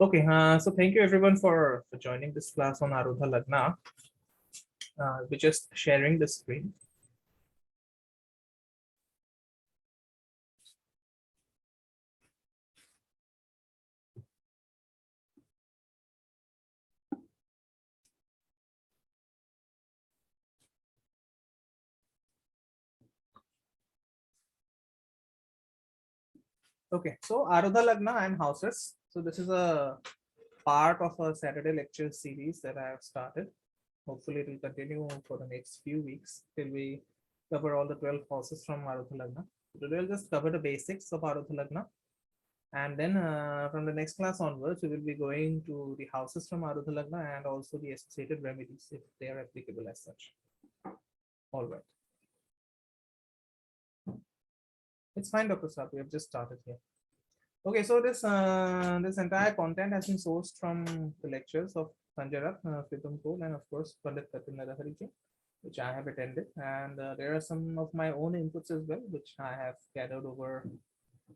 Okay, so thank you everyone for joining this class on Arudha Lagna. We're just sharing the screen. Okay, so Arudha Lagna and houses. So this is a part of a Saturday lecture series that I have started. Hopefully it will continue for the next few weeks till we cover all the 12 houses from Arudha Lagna. Today we'll just cover the basics of Arudha Lagna. And then from the next class onwards, we will be going to the houses from Arudha Lagna and also the associated remedies if they are applicable as such. All right. It's fine, Dr. Saab. We have just started here. Okay, so this entire content has been sourced from the lectures of Sanjay Rath, Pritam Kohl, and of course Pandit Kapinder Hariji, which I have attended. And there are some of my own inputs as well, which I have gathered over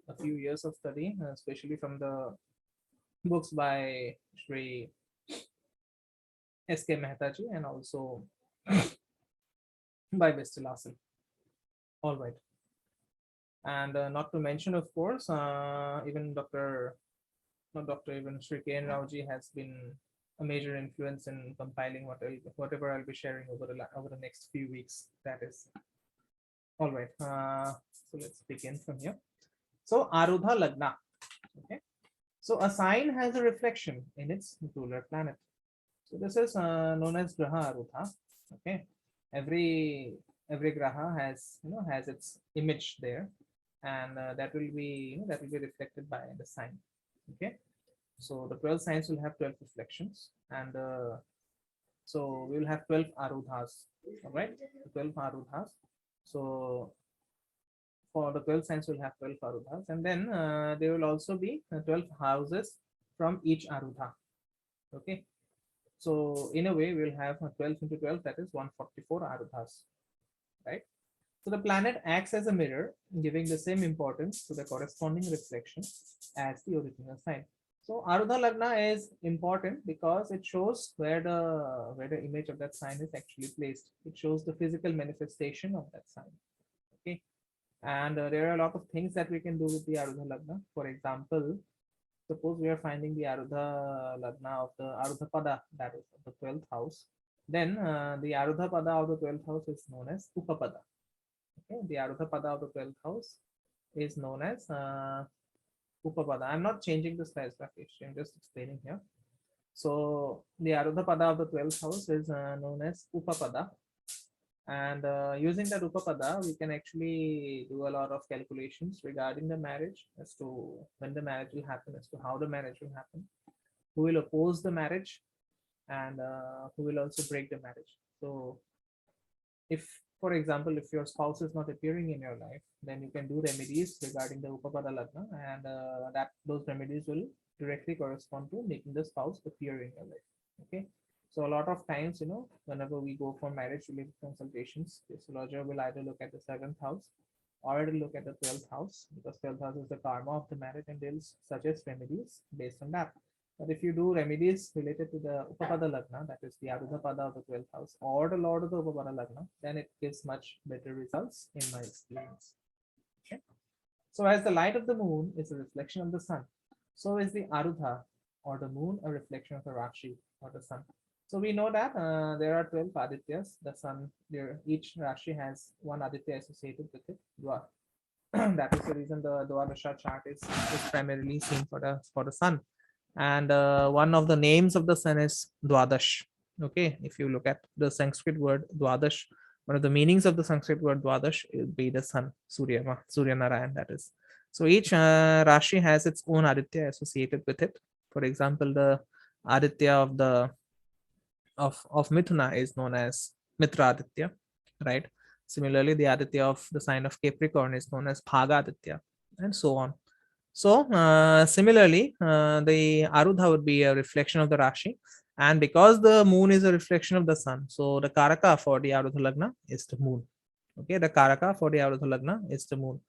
a few years of study, especially from the books by Sri S.K. Mehtaji and also by Vestilasan. All right. And not to mention, of course, even even Sri K.N. Raoji has been a major influence in compiling whatever I'll be sharing over the next few weeks. That is. All right. So let's begin from here. So Arudha Lagna. Okay. So a sign has a reflection in its ruler planet. So this is known as Graha Arudha. Okay. Every graha has its image there, and that will be reflected by the sign. Okay, so the 12 signs will have 12 reflections, and so we will have 12 arudhas. All right, 12 arudhas. So for the 12 signs we'll have 12 arudhas, and then there will also be 12 houses from each arudha. Okay, so in a way we'll have 12 into 12, that is 144 arudhas, right? So the planet acts as a mirror, giving the same importance to the corresponding reflection as the original sign. So Arudha Lagna is important because it shows where the image of that sign is actually placed. It shows the physical manifestation of that sign. Okay, and there are a lot of things that we can do with the Arudha Lagna. For example, suppose we are finding the Arudha Lagna of the Arudha Pada, that is of the 12th house. Then the Arudha Pada of the 12th house is known as Upapada. Okay, the Arudha Pada of the 12th house is known as Upapada. I'm not changing the slides, Rakesh. I'm just explaining here. So the Arudha Pada of the 12th house is known as Upapada. And using that Upapada, we can actually do a lot of calculations regarding the marriage as to when the marriage will happen, as to how the marriage will happen, who will oppose the marriage, and who will also break the marriage. So if, for example, if your spouse is not appearing in your life, then you can do remedies regarding the Upapada Lagna, and that those remedies will directly correspond to making the spouse appear in your life. Okay, so a lot of times, whenever we go for marriage related consultations, the astrologer will either look at the 7th house or it'll look at the 12th house, because 12th house is the karma of the marriage, and they'll suggest remedies based on that. But if you do remedies related to the Upapada Lagna, that is the Arudha Pada of the 12th house, or the Lord of the Upapada Lagna, then it gives much better results in my experience. Okay. So as the light of the moon is a reflection of the sun, so is the Arudha or the moon a reflection of the Rashi or the sun. So we know that there are 12 Adityas. The sun, each Rashi has one Aditya associated with it. That is the reason the Dwadasha chart is primarily seen for the sun. And one of the names of the sun is Dwadash. Okay, if you look at the Sanskrit word Dwadash, one of the meanings of the Sanskrit word Dwadash would be the sun, Surya Narayan, that is. So each Rashi has its own Aditya associated with it. For example, the Aditya of the of Mithuna is known as Mitra Aditya, right? Similarly, the Aditya of the sign of Capricorn is known as Bhaga Aditya, and so on. So similarly, the Arudha would be a reflection of the Rashi, and because the moon is a reflection of the sun, so the Karaka for the Arudha Lagna is the moon. Okay, the Karaka for the Arudha Lagna is the moon.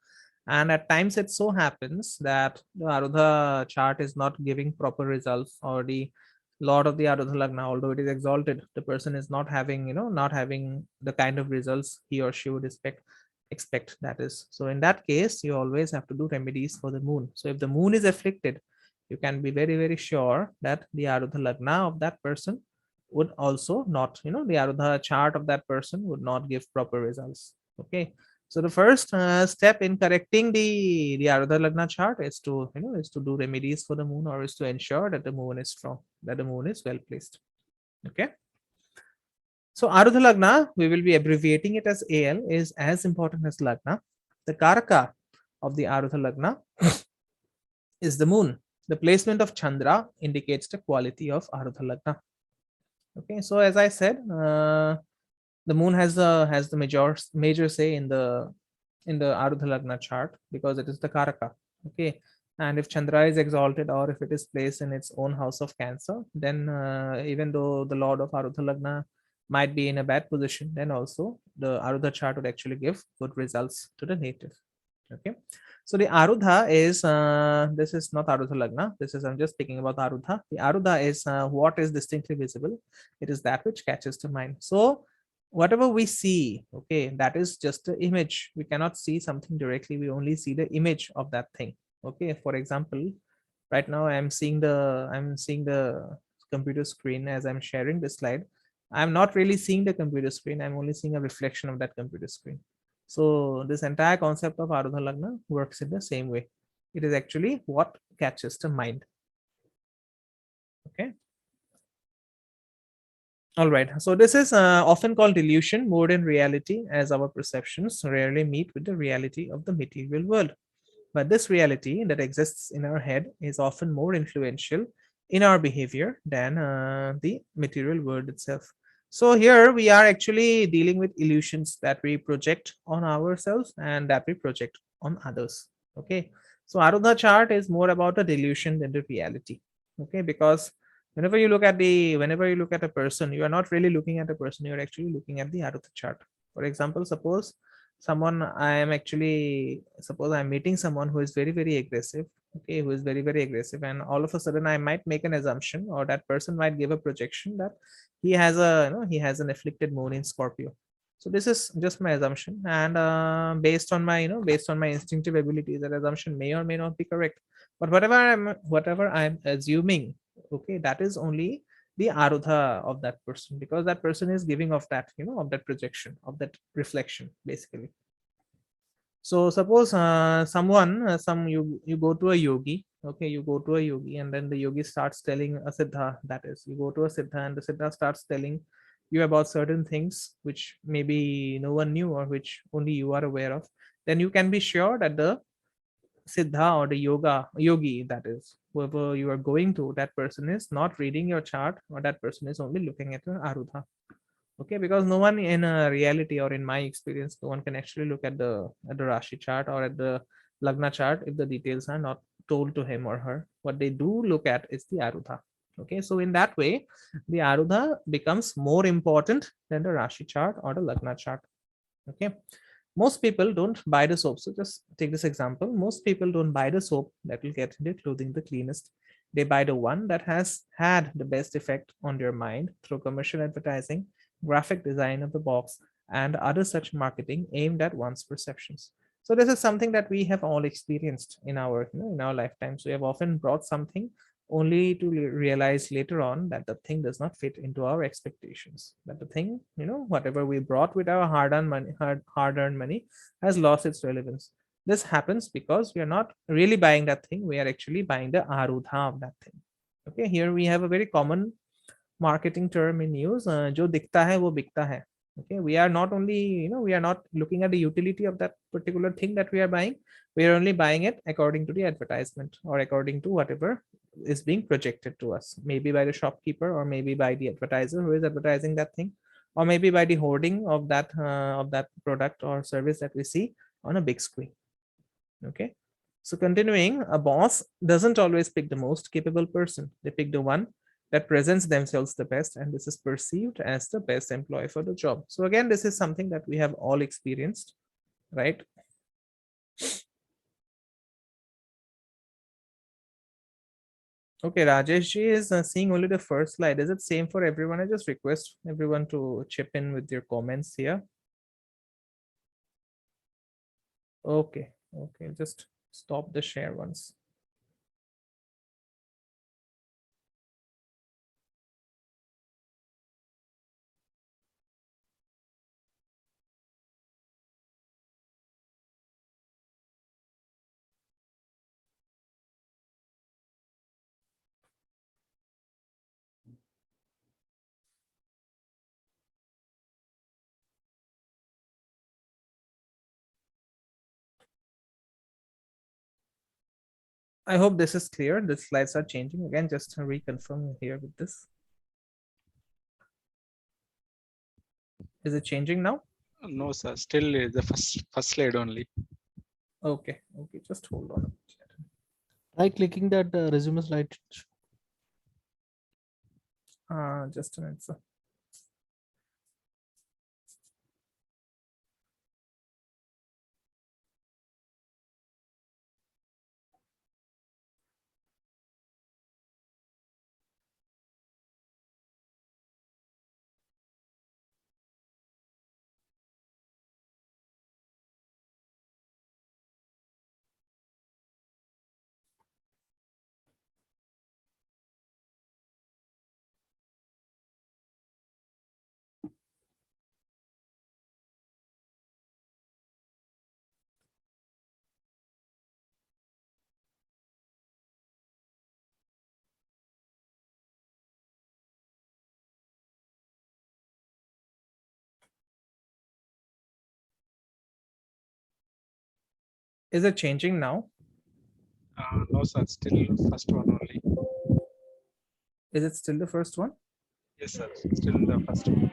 And at times it so happens that the Arudha chart is not giving proper results, or the Lord of the Arudha Lagna, although it is exalted, the person is not having, not having the kind of results he or she would expect, that is. So in that case, you always have to do remedies for the moon. So if the moon is afflicted, you can be very, very sure that the Arudha Lagna of that person would also not, the Arudha chart of that person would not give proper results. Okay. So the first step in correcting the Arudha Lagna chart is to, is to do remedies for the moon, or is to ensure that the moon is strong, that the moon is well placed. Okay. So Arudha Lagna, we will be abbreviating it as AL, is as important as Lagna. The Karaka of the Arudha Lagna is the moon. The placement of Chandra indicates the quality of Arudha Lagna. Okay, so as I said, the moon has the major say in the Arudha Lagna chart, because it is the Karaka. Okay, and if Chandra is exalted, or if it is placed in its own house of Cancer, then even though the Lord of Arudha Lagna might be in a bad position, then also the Arudha chart would actually give good results to the native. Okay, so the Arudha is this is not Arudha Lagna. This is, I'm just speaking about Arudha. The Arudha is what is distinctly visible. It is that which catches the mind. So whatever we see, okay, that is just an image. We cannot see something directly. We only see the image of that thing. Okay, for example, right now I'm seeing the computer screen as I'm sharing this slide. I'm not really seeing the computer screen. I'm only seeing a reflection of that computer screen. So this entire concept of Arudha Lagna works in the same way. It is actually what catches the mind. Okay. All right. So this is often called delusion more than reality, as our perceptions rarely meet with the reality of the material world. But this reality that exists in our head is often more influential in our behavior than the material world itself. So here we are actually dealing with illusions that we project on ourselves and that we project on others. Okay. So Arudha chart is more about a delusion than the reality. Okay, because whenever you look at a person, you are not really looking at a person, you're actually looking at the Arudha chart. For example, suppose I'm meeting someone who is very, very aggressive. Okay, who is very, very aggressive, and all of a sudden I might make an assumption, or that person might give a projection that he has an afflicted moon in Scorpio. So this is just my assumption, and based on my instinctive abilities, that assumption may or may not be correct. But whatever I'm assuming, okay, that is only the Arudha of that person, because that person is giving of that, of that projection, of that reflection, basically. So suppose someone some you go to a yogi. Okay, you go to a yogi, and then the yogi starts telling a siddha, that is, you go to a siddha and the siddha starts telling you about certain things which maybe no one knew, or which only you are aware of. Then you can be sure that the siddha, or the yogi, that is, whoever you are going to, that person is not reading your chart, or that person is only looking at your Arudha. Okay, because no one in a reality, or in my experience, no one can actually look at the Rashi chart or at the Lagna chart if the details are not told to him or her. What they do look at is the Arudha. Okay, so in that way, the Arudha becomes more important than the Rashi chart or the Lagna chart. Okay, most people don't buy the soap. So just take this example. Most people don't buy the soap that will get their clothing the cleanest. They buy the one that has had the best effect on their mind through commercial advertising, graphic design of the box, and other such marketing aimed at one's perceptions. So this is something that we have all experienced in our, in our lifetimes. We have often brought something only to realize later on that the thing does not fit into our expectations, that the thing, whatever we brought with our hard-earned money has lost its relevance. This happens because we are not really buying that thing, we are actually buying the Arudha of that thing. Okay, here we have a very common marketing term in use, jo dikhta hai wo bikta hai. Okay, we are not only, we are not looking at the utility of that particular thing that we are buying. We are only buying it according to the advertisement, or according to whatever is being projected to us, maybe by the shopkeeper, or maybe by the advertiser who is advertising that thing, or maybe by the hoarding of that product or service that we see on a big screen. Okay, so continuing, a boss doesn't always pick the most capable person. They pick the one that presents themselves the best, and this is perceived as the best employee for the job. So again, this is something that we have all experienced, right? Okay, Rajesh ji is seeing only the first slide. Is it same for everyone? I just request everyone to chip in with your comments here. Okay, okay, just stop the share once. I hope this is clear. The slides are changing again. Just to reconfirm here with this. Is it changing now? No, sir. Still the first slide only. Okay, okay, just hold on. Try clicking that resume slide. Just a minute, sir. Is it changing now? No, sir. Still first one only. Is it still the first one? Yes, sir. Still the first one.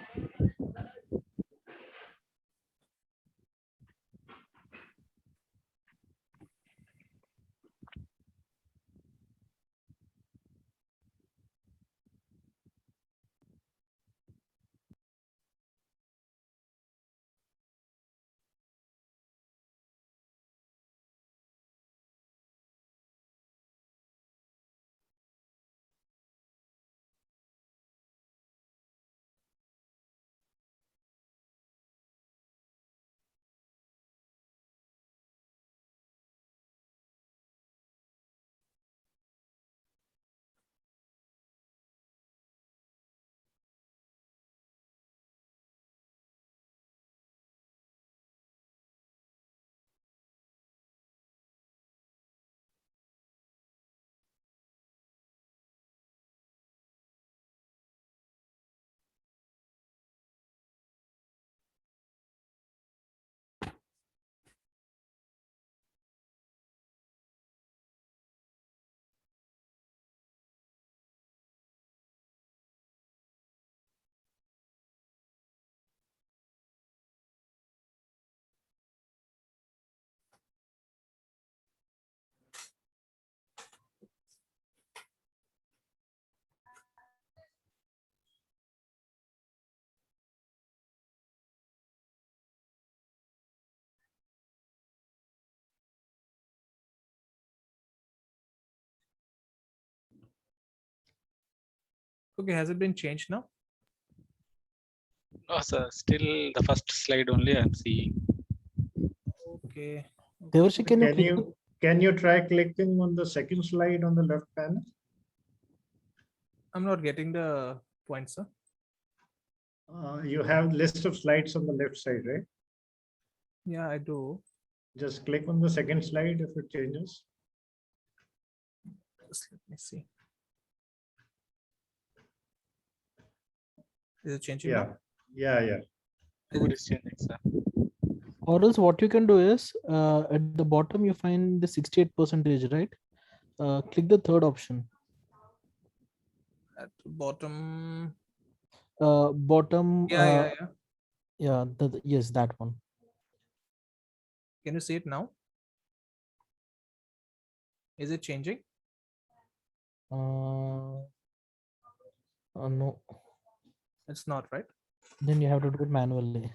Okay, has it been changed now? No, sir. Still the first slide only I'm seeing. Okay. Devarshi, can you Can click? you try clicking on the second slide on the left panel? I'm not getting the point, sir. You have list of slides on the left side, right? Yeah, I do. Just click on the second slide if it changes. Just let me see. Is it changing Yeah, now? yeah. Good is changing, sir. Or else what you can do is at the bottom you find the 68 percentage, right? Click the third option. At the bottom. Bottom. Yeah. Yeah. Yes, that one. Can you see it now? Is it changing? No. It's not, right? Then you have to do it manually.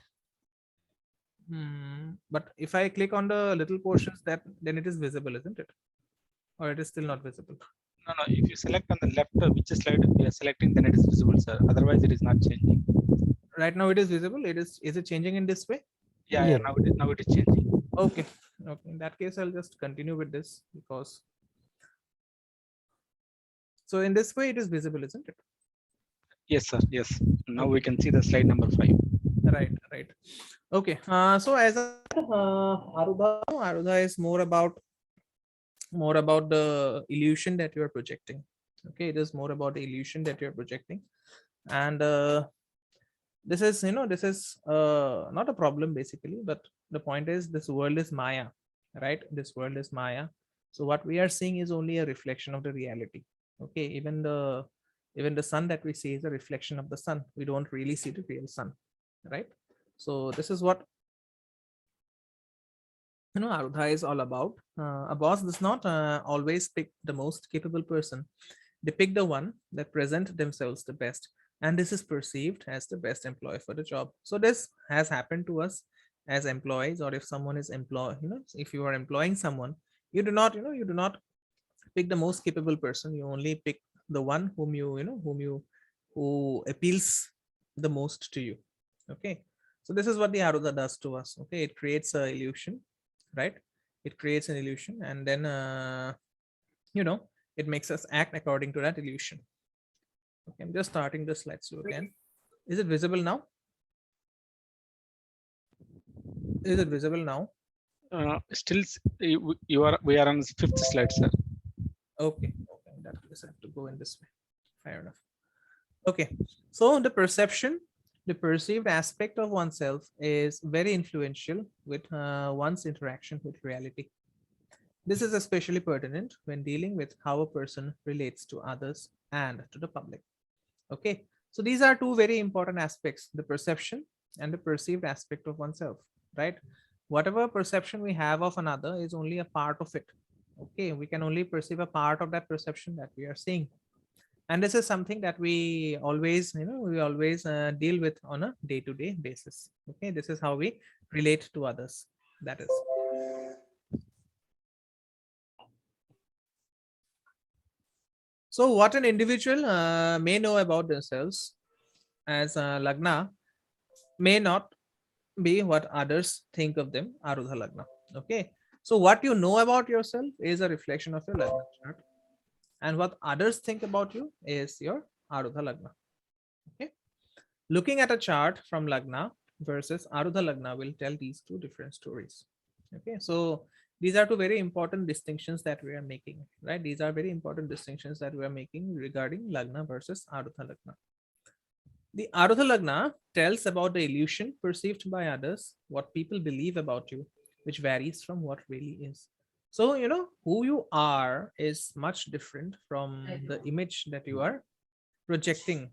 But if I click on the little portions, then it is visible, isn't it? Or it is still not visible? No, no. If you select on the left, which slide we are selecting, then it is visible, sir. Otherwise, it is not changing. Right now it is visible. Is it changing in this way? Yeah, Yeah. now it is changing. Okay. Okay. In that case, I'll just continue with this because. So in this way, it is visible, isn't it? Yes, sir. Yes. Now we can see the slide number 5. Right. Right. Okay. So as Arudha is more about the illusion that you are projecting. Okay, it is more about the illusion that you're projecting, and this is not a problem basically, but the point is this world is Maya, right? This world is Maya. So what we are seeing is only a reflection of the reality. Okay, even the sun that we see is a reflection of the sun. We don't really see the real sun, right? So this is what Arudha is all about. A boss does not always pick the most capable person. They pick the one that present themselves the best, and this is perceived as the best employee for the job. So this has happened to us as employees, or if someone is employed, if you are employing someone, you do not pick the most capable person. You only pick the one who appeals the most to you. Okay, so this is what the Arudha does to us. Okay, it creates a illusion, right? It creates an illusion, and then it makes us act according to that illusion. Okay, I'm just starting the slideshow again. Is it visible now? Is it visible now? Still, we are on 5th slide, sir. Okay, okay, in that case I have to go in this way. Fair enough. Okay, so the perception, the perceived aspect of oneself is very influential with one's interaction with reality. This is especially pertinent when dealing with how a person relates to others and to the public. Okay, so these are two very important aspects, the perception and the perceived aspect of oneself, right? Whatever perception we have of another is only a part of it. Okay, we can only perceive a part of that perception that we are seeing. And this is something that we always, deal with on a day-to-day basis. Okay, this is how we relate to others. That is. So what an individual may know about themselves as Lagna may not be what others think of them, Arudha Lagna. Okay. So what you know about yourself is a reflection of your Lagna chart. And what others think about you is your Arudha Lagna. Okay. Looking at a chart from Lagna versus Arudha Lagna will tell these two different stories. Okay. So these are two very important distinctions that we are making, right? These are very important distinctions that we are making regarding Lagna versus Arudha Lagna. The Arudha Lagna tells about the illusion perceived by others, what people believe about you, which varies from what really is. So, who you are is much different from the image that you are projecting.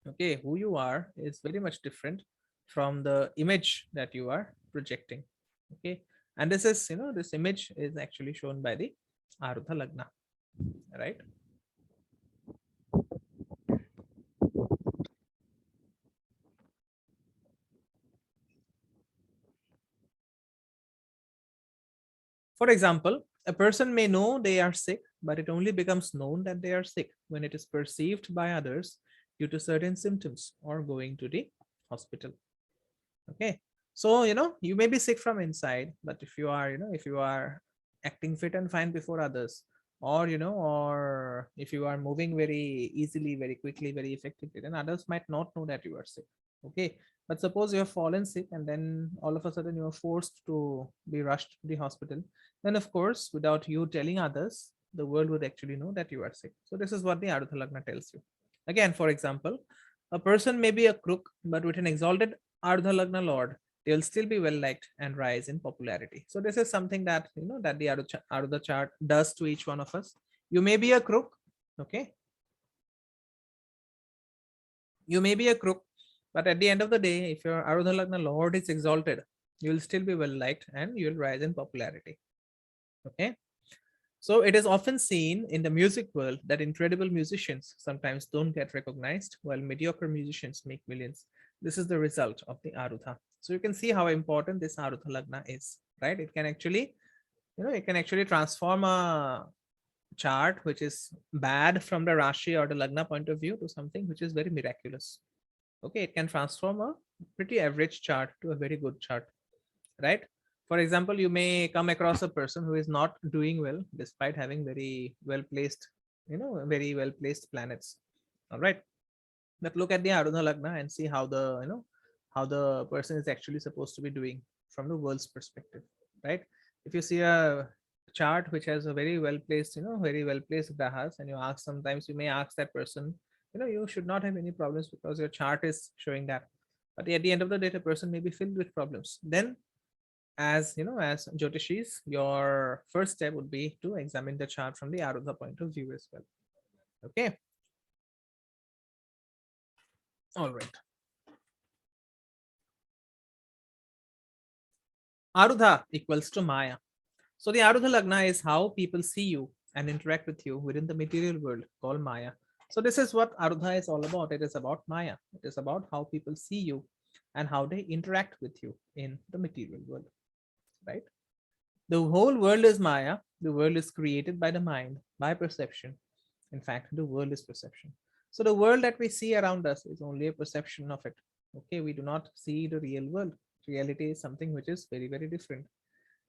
Okay, who you are is very much different from the image that you are projecting. Okay, and this is, this image is actually shown by the Arudha Lagna, right? For example, a person may know they are sick, but it only becomes known that they are sick when it is perceived by others due to certain symptoms or going to the hospital. Okay. So, you may be sick from inside, but if you are, if you are acting fit and fine before others, or, or if you are moving very easily, very quickly, very effectively, then others might not know that you are sick. Okay. But suppose you have fallen sick and then all of a sudden you are forced to be rushed to the hospital, then of course, without you telling others, the world would actually know that you are sick. So this is what the Arudha Lagna tells you. Again, for example, a person may be a crook, but with an exalted Ardha Lagna Lord, they will still be well liked and rise in popularity. So this is something that that the Ardha chart does to each one of us. You may be a crook, okay? You may be a crook, but at the end of the day, if your Ardha Lagna Lord is exalted, you will still be well liked and you will rise in popularity. Okay. So it is often seen in the music world that incredible musicians sometimes don't get recognized while mediocre musicians make millions. This is the result of the Arudha. So you can see how important this Arudha Lagna is, right? It can actually, it can actually transform a chart which is bad from the Rashi or the Lagna point of view to something which is very miraculous. Okay, it can transform a pretty average chart to a very good chart, right? For example, you may come across a person who is not doing well despite having very well placed, very well placed planets. All right. But look at the Arudha Lagna and see how how the person is actually supposed to be doing from the world's perspective, right? If you see a chart which has a very well placed, very well placed grahas, and you ask, sometimes you may ask that person, you should not have any problems because your chart is showing that. But at the end of the day, the person may be filled with problems. Then, as Jyotishis, your first step would be to examine the chart from the Arudha point of view as well. Okay. All right. Arudha equals to Maya. So the Arudha Lagna is how people see you and interact with you within the material world called Maya. So this is what Arudha is all about. It is about Maya. It is about how people see you and how they interact with you in the material world, right? The whole world is Maya. The world is created by the mind, by perception. In fact, the world is perception. So the world that we see around us is only a perception of it. Okay, we do not see the real world. Reality is something which is very, very different.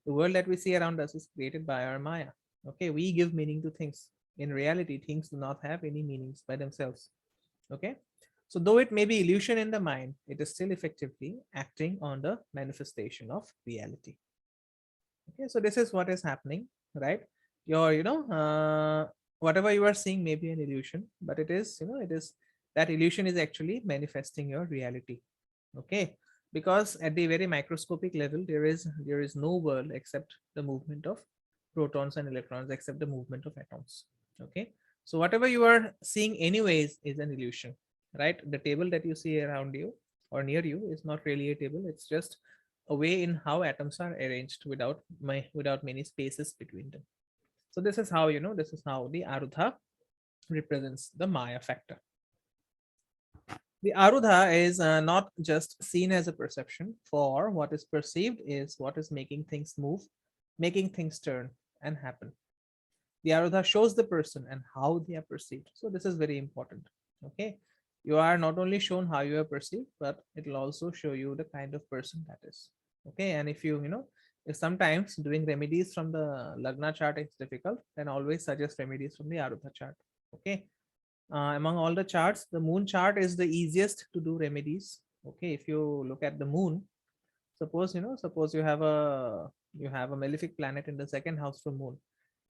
The world that we see around us is created by our Maya. Okay, we give meaning to things. In reality, things do not have any meanings by themselves. Okay, so though it may be illusion in the mind, it is still effectively acting on the manifestation of reality. Okay, so this is what is happening, right? Your, whatever you are seeing may be an illusion, but it is, that illusion is actually manifesting your reality. Okay, because at the very microscopic level, there is no world except the movement of protons and electrons, except the movement of atoms. Okay, so whatever you are seeing anyways is an illusion, right? The table that you see around you or near you is not really a table. It's just a way in how atoms are arranged without many spaces between them. So this is how, this is how the Arudha represents the Maya factor. The Arudha is not just seen as a perception, for what is perceived is what is making things move, making things turn and happen. The Arudha shows the person and how they are perceived. So this is very important. Okay, you are not only shown how you are perceived, but it will also show you the kind of person that is. Okay, and if if sometimes doing remedies from the Lagna chart is difficult, then always suggest remedies from the Arudha chart. Okay, among all the charts, the moon chart is the easiest to do remedies. Okay, if you look at the moon, suppose you have a malefic planet in the second house from moon.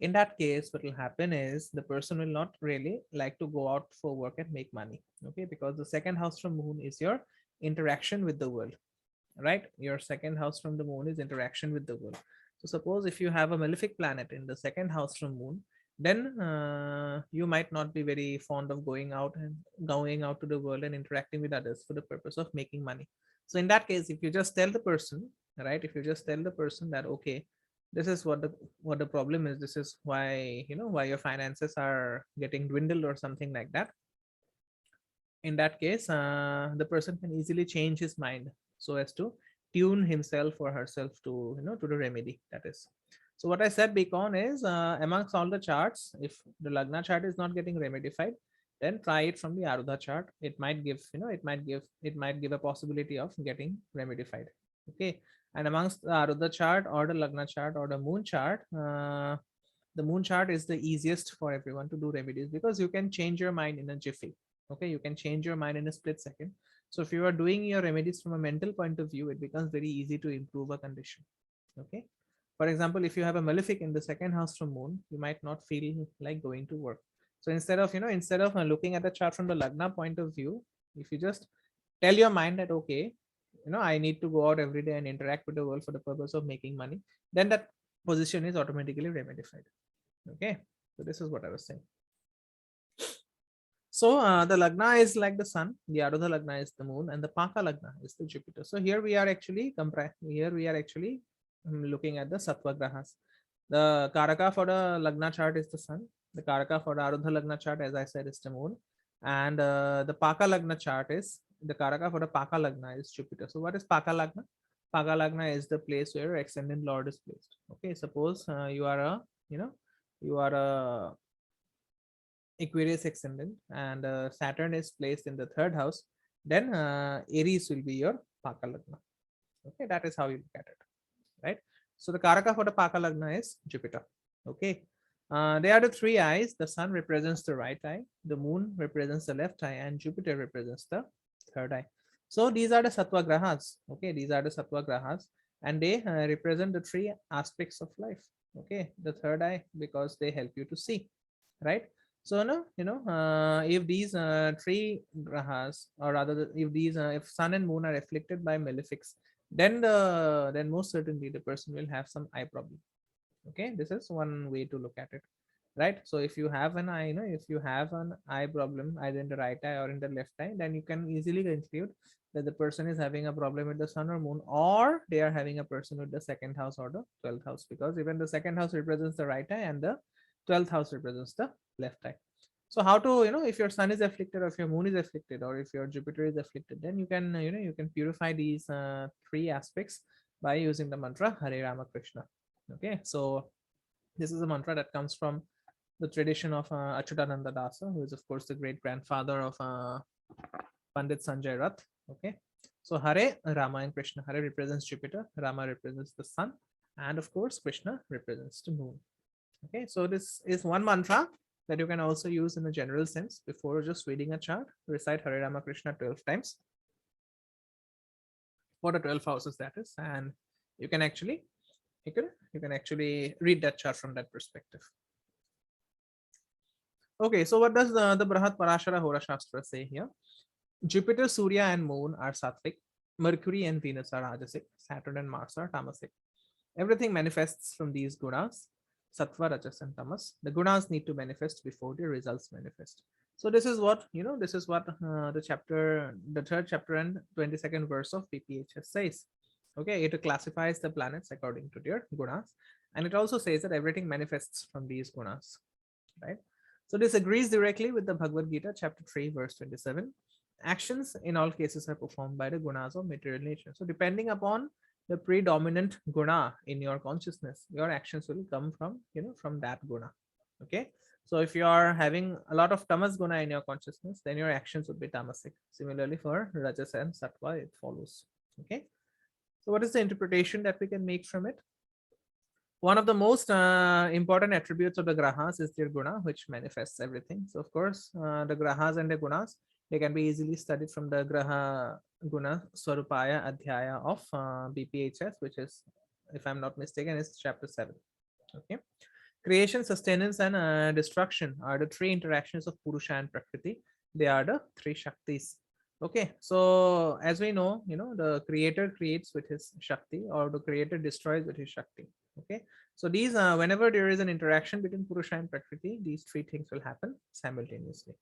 In that case, what will happen is the person will not really like to go out for work and make money. Okay, because the second house from moon is your interaction with the world, right? Your second house from the moon is interaction with the world. So suppose if you have a malefic planet in the second house from moon, then you might not be very fond of going out to the world and interacting with others for the purpose of making money. So in that case, if you just tell the person, right, if you just tell the person that, okay, this is what the problem is, this is why why your finances are getting dwindled or something like that, in that case the person can easily change his mind so as to tune himself or herself to to the remedy that is. So what I said, Beacon, is amongst all the charts, if the Lagna chart is not getting remedified, then try it from the Arudha chart. It might give it might give a possibility of getting remedified. Okay, and amongst the Arudha chart or the Lagna chart or the moon chart, the moon chart is the easiest for everyone to do remedies, because you can change your mind in a jiffy. Okay, you can change your mind in a split second. So if you are doing your remedies from a mental point of view, it becomes very easy to improve a condition. Okay, for example, if you have a malefic in the second house from moon, you might not feel like going to work. So instead of looking at the chart from the Lagna point of view, if you just tell your mind that, okay, I need to go out every day and interact with the world for the purpose of making money, then that position is automatically remedified. Okay, so this is what I was saying. So the Lagna is like the sun, the Arudha Lagna is the moon, and the Paka Lagna is the Jupiter. So here we are actually looking at the Sattva Grahas. The Karaka for the Lagna chart is the sun. The Karaka for the Arudha Lagna chart, as I said, is the moon. And the Paka Lagna chart is, the Karaka for the Paka Lagna is Jupiter. So what is Paka Lagna? Paka Lagna is the place where your ascendant lord is placed. Okay, suppose you are a you are a Aquarius ascendant, and Saturn is placed in the third house, then Aries will be your Paka Lagna. Okay, that is how you look at it, right? So the Karaka for the Paka Lagna is Jupiter. Okay, they are the three eyes. The Sun represents the right eye, the Moon represents the left eye, and Jupiter represents the third eye. So these are the Sattva Grahas. Okay, these are the Sattva Grahas, and they represent the three aspects of life. Okay, the third eye because they help you to see, right? So no, if these three grahas, or rather, if these if Sun and Moon are afflicted by malefics, then most certainly the person will have some eye problem. Okay, this is one way to look at it, right? So if you have an eye, if you have an eye problem either in the right eye or in the left eye, then you can easily conclude that the person is having a problem with the Sun or Moon, or they are having a person with the second house or the 12th house, because even the second house represents the right eye and the 12th house represents the left eye. So how to, if your Sun is afflicted, or if your Moon is afflicted, or if your Jupiter is afflicted, then you can, you can purify these three aspects by using the mantra Hare Rama Krishna. Okay, so this is a mantra that comes from the tradition of Achyutananda Dasa, who is of course the great grandfather of Pandit Sanjay Rath. Okay, so Hare, Rama and Krishna. Hare represents Jupiter, Rama represents the Sun, and of course Krishna represents the Moon. Okay, so this is one mantra that you can also use in a general sense before just reading a chart. Recite Hare Rama Krishna 12 times for the 12 houses, that is, and you can actually read that chart from that perspective. Okay, so what does the Brahat Parashara Hora Shastra say here? Jupiter, Surya, and Moon are sattvic. Mercury and Venus are rajasic. Saturn and Mars are tamasic. Everything manifests from these gunas, sattva, rajas, and tamas. The gunas need to manifest before the results manifest. So this is what the third chapter and 22nd verse of PPHS says. Okay, it classifies the planets according to their gunas, and it also says that everything manifests from these gunas, right? So this agrees directly with the Bhagavad Gita, chapter 3, verse 27. Actions in all cases are performed by the gunas of material nature. So depending upon the predominant guna in your consciousness, your actions will come from, from that guna. Okay. So if you are having a lot of tamas guna in your consciousness, then your actions would be tamasic. Similarly for rajas and sattva, it follows. Okay. So what is the interpretation that we can make from it? One of the most important attributes of the grahas is their guna, which manifests everything. So of course, the grahas and the gunas, they can be easily studied from the Graha Guna Swarupaya Adhyaya of BPHS, which is, if I'm not mistaken, is chapter 7. Okay. Creation, sustenance, and destruction are the three interactions of Purusha and Prakriti. They are the three Shaktis. Okay, so as we know, the creator creates with his Shakti, or the creator destroys with his Shakti. Okay, so these, whenever there is an interaction between Purusha and Prakriti, these three things will happen simultaneously.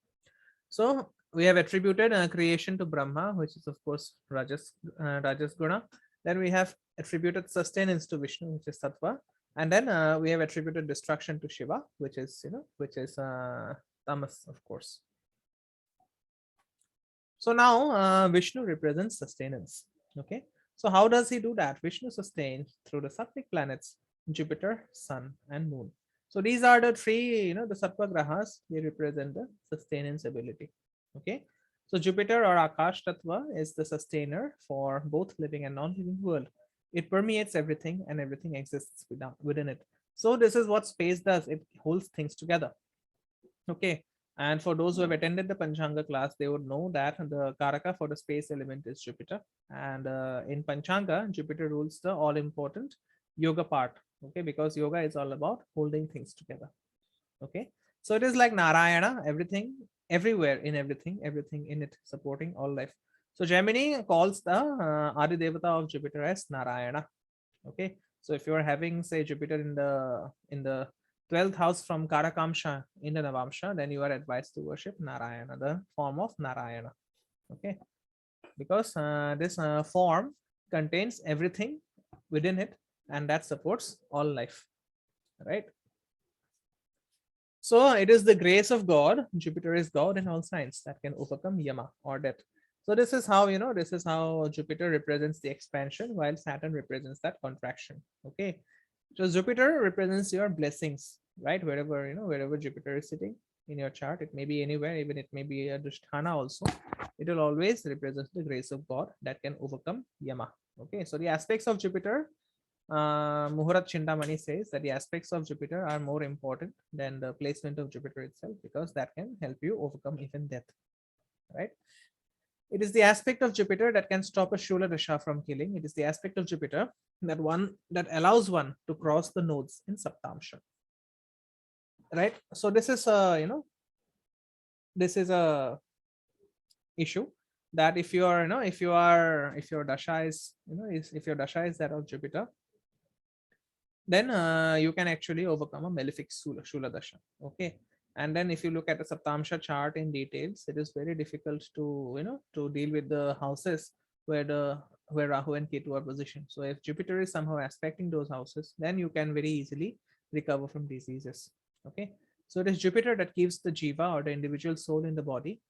So we have attributed creation to Brahma, which is of course Rajas Guna. Then we have attributed sustenance to Vishnu, which is Sattva, and then we have attributed destruction to Shiva, which is Tamas, of course. So now Vishnu represents sustenance. Okay, so how does he do that? Vishnu sustains through the Sattvic planets, Jupiter, Sun, and Moon. So these are the three, the Sattva Grahas, they represent the sustenance ability. Okay, so Jupiter, or Akash Tattva, is the sustainer for both living and non-living world. It permeates everything, and everything exists within it. So this is what space does. It holds things together. Okay, and for those who have attended the Panchanga class, they would know that the Karaka for the space element is Jupiter. And in Panchanga, Jupiter rules the all-important yoga part. Okay, because yoga is all about holding things together. Okay, so it is like Narayana, everything, everywhere in everything, everything in it, supporting all life. So Gemini calls the Adi Devata of Jupiter as Narayana. Okay, so if you are having, say, Jupiter in the 12th house from Karakamsha in the Navamsha, then you are advised to worship Narayana, the form of Narayana. Okay, because this form contains everything within it, and that supports all life, right? So it is the grace of God. Jupiter is God in all signs that can overcome Yama, or death. So this is how, this is how Jupiter represents the expansion, while Saturn represents that contraction. Okay, so Jupiter represents your blessings. right? Wherever, wherever Jupiter is sitting in your chart, it may be anywhere, even it may be a Dusthana also. It will always represent the grace of God that can overcome Yama. Okay, so the aspects of Jupiter, Muhurat Chindamani says that the aspects of Jupiter are more important than the placement of Jupiter itself, because that can help you overcome even death, right? It is the aspect of Jupiter that can stop a Shula Dasha from killing. It is the aspect of Jupiter that allows one to cross the nodes in Saptamsha, right? So this is this is a issue that if you are, if your dasha is, if your dasha is that of Jupiter, then you can actually overcome a malefic Shula Dasha. Okay. And then if you look at the Saptamsha chart in details, it is very difficult to, to deal with the houses where Rahu and Ketu are positioned. So if Jupiter is somehow aspecting those houses, then you can very easily recover from diseases. Okay. So it is Jupiter that gives the jiva, or the individual soul in the body.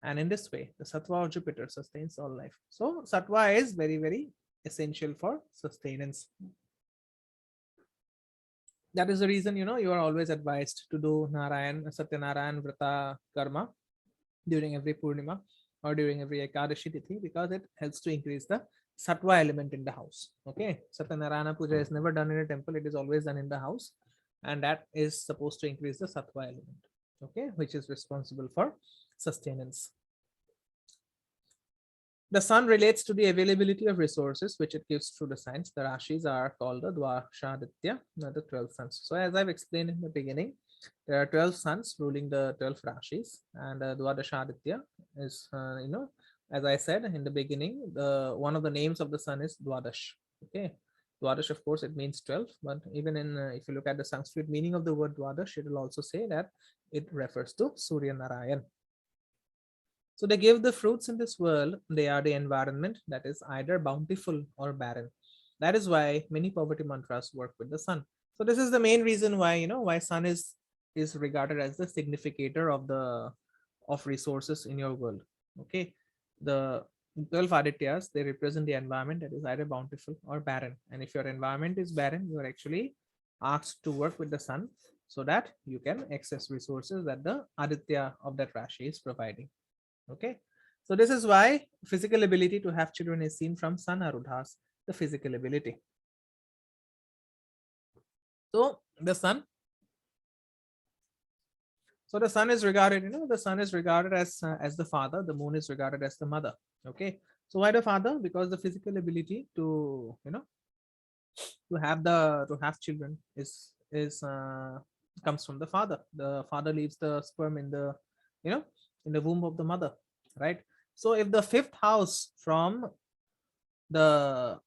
And in this way, the sattva of Jupiter sustains all life. So sattva is very, very essential for sustenance. That is the reason, you are always advised to do Satyanarayan Vrata Karma during every Purnima or during every Ekadashi Tithi, because it helps to increase the Sattva element in the house. Okay, Satyanarayana Puja is never done in a temple, it is always done in the house, and that is supposed to increase the Sattva element, okay, which is responsible for sustenance. The sun relates to the availability of resources which it gives through the signs. The Rashis are called the Dvashaditya, the 12 suns. So as I've explained in the beginning, there are 12 suns ruling the 12 Rashis, and Dwadashaditya is, as I said in the beginning, one of the names of the sun is Dwadash. Okay, Dwadash, of course, it means 12, but even in, if you look at the Sanskrit meaning of the word Dwadash, it will also say that it refers to Surya Narayan. So they give the fruits in this world. They are the environment that is either bountiful or barren. That is why many poverty mantras work with the sun. So this is the main reason why, why sun is regarded as the significator of resources in your world. Okay, the 12 Adityas, they represent the environment that is either bountiful or barren. And if your environment is barren, you are actually asked to work with the sun so that you can access resources that the Aditya of that Rashi is providing. Okay, so this is why physical ability to have children is seen from sun arudhas, the physical ability. So the sun is regarded, the sun is regarded as the father, the moon is regarded as the mother. Okay, so why the father? Because the physical ability to, to have children is comes from the father. The father leaves the sperm in the, in the womb of the mother, right? So if the fifth house from the,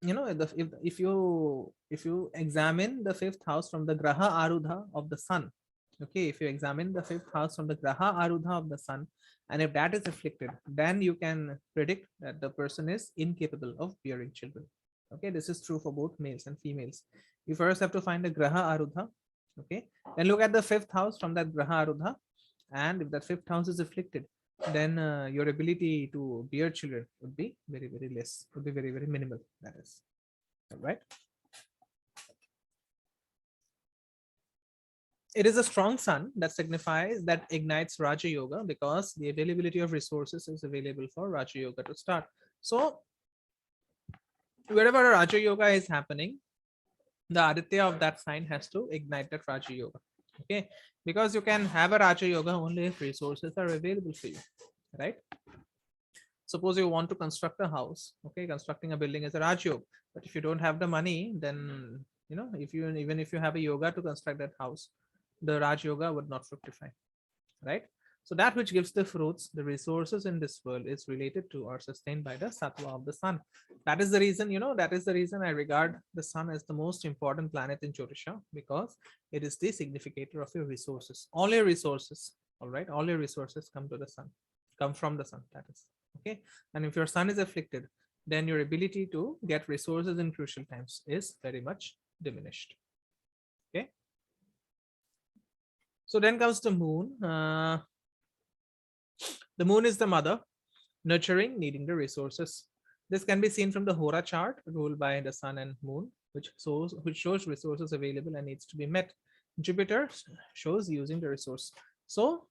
if you examine the fifth house from the graha arudha of the sun, okay, if you examine the fifth house from the graha arudha of the sun, and if that is afflicted, then you can predict that the person is incapable of bearing children. Okay, this is true for both males and females. You first have to find the graha arudha, okay, then look at the fifth house from that graha arudha, and if that fifth house is afflicted, then your ability to bear children would be very, very less, would be very, very minimal. That is right. It is a strong sun that signifies, that ignites Raja Yoga, because the availability of resources is available for Raja Yoga to start. So wherever a Raja Yoga is happening, the Aditya of that sign has to ignite that Raja Yoga. Okay, because you can have a Raja Yoga only if resources are available for you, right? Suppose you want to construct a house, okay, constructing a building is a Raj Yoga, but if you don't have the money, then, even if you have a yoga to construct that house, the Raj Yoga would not fructify, right? So that which gives the fruits, the resources in this world, is related to or sustained by the sattva of the sun. That is the reason, that is the reason I regard the sun as the most important planet in Jyotisha, because it is the significator of your resources. All your resources, all right, all your resources come from the sun, that is. Okay, and if your sun is afflicted, then your ability to get resources in crucial times is very much diminished. Okay, so then comes the moon. The moon is the mother, nurturing, needing the resources. This can be seen from the Hora chart ruled by the sun and moon, which shows resources available and needs to be met. Jupiter shows using the resource. So,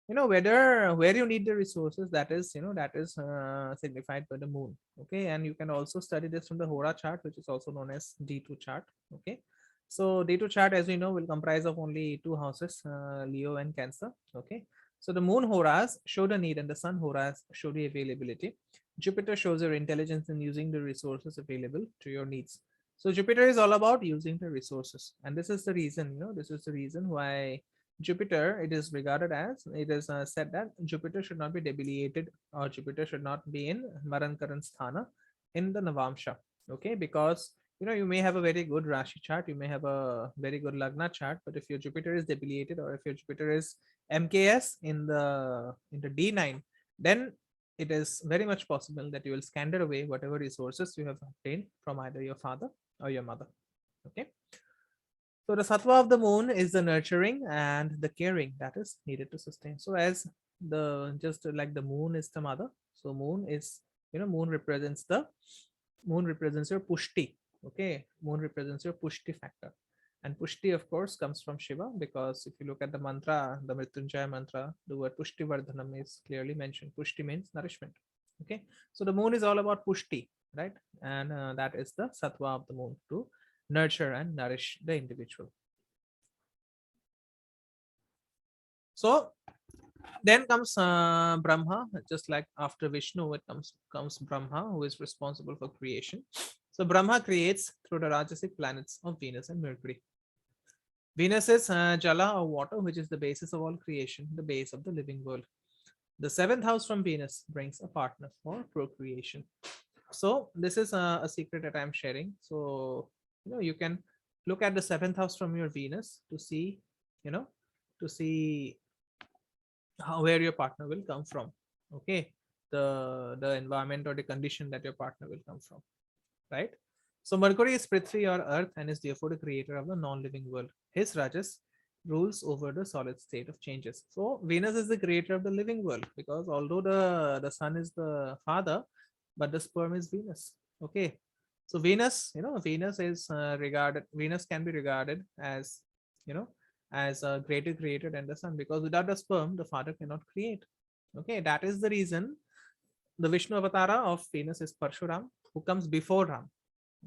where you need the resources, that is, signified by the moon. Okay. And you can also study this from the Hora chart, which is also known as D2 chart. Okay. So D2 chart, as we know, will comprise of only two houses, Leo and Cancer. Okay. So the moon horas show the need and the sun horas show the availability. Jupiter shows your intelligence in using the resources available to your needs. So Jupiter is all about using the resources. And this is the reason, this is the reason why Jupiter, it is regarded as, it is said that Jupiter should not be debilitated, or Jupiter should not be in Marankaran Sthana in the Navamsha. Okay. Because you may have a very good Rashi chart, you may have a very good Lagna chart, but if your Jupiter is debilitated, or if your Jupiter is MKS in the D9, then it is very much possible that you will scander away whatever resources you have obtained from either your father or your mother. Okay. So the sattva of the moon is the nurturing and the caring that is needed to sustain. So as just like the moon is the mother, so moon is, moon represents your pushti. Okay, moon represents your pushti factor. And pushti, of course, comes from Shiva, because if you look at the mantra, the Mrityunjaya mantra, the word pushti vardhanam is clearly mentioned. Pushti means nourishment. Okay, so the moon is all about pushti, right? And that is the sattva of the moon, to nurture and nourish the individual. So then comes Brahma. Just like after Vishnu, it comes Brahma, who is responsible for creation. So Brahma creates through the Rajasic planets of Venus and Mercury. Venus is Jala, or water, which is the basis of all creation, the base of the living world. The seventh house from Venus brings a partner for procreation. So this is a secret that I'm sharing. So you can look at the seventh house from your Venus to see, where your partner will come from. Okay, the environment or the condition that your partner will come from, right? So Mercury is Prithvi, or earth, and is therefore the creator of the non-living world. His Rajas rules over the solid state of changes. So Venus is the creator of the living world, because although the sun is the father, but the sperm is Venus. Okay, so Venus, Venus is Venus can be regarded as, as a greater creator than the sun, because without the sperm, the father cannot create. Okay, that is the reason the Vishnu avatara of Venus is Parshuram, who comes before Ram.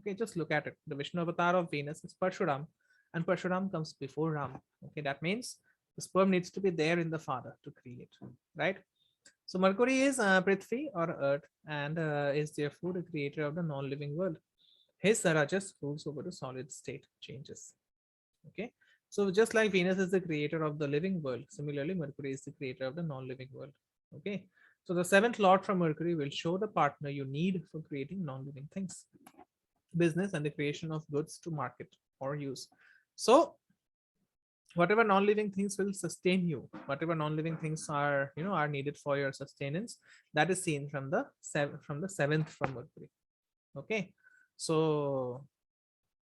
Okay, just look at it. The Vishnu avatar of Venus is Parshuram, and Parshuram comes before Ram. Okay, that means the sperm needs to be there in the father to create, right? So Mercury is Prithvi, or earth, and is therefore the creator of the non-living world. His Rajas rules over the solid state changes. Okay, so just like Venus is the creator of the living world, similarly Mercury is the creator of the non-living world. Okay, so the seventh lord from Mercury will show the partner you need for creating non-living things, business, and the creation of goods to market or use. So whatever non-living things will sustain you, whatever non-living things are, are needed for your sustenance, that is seen from the seventh from Mercury. Okay, so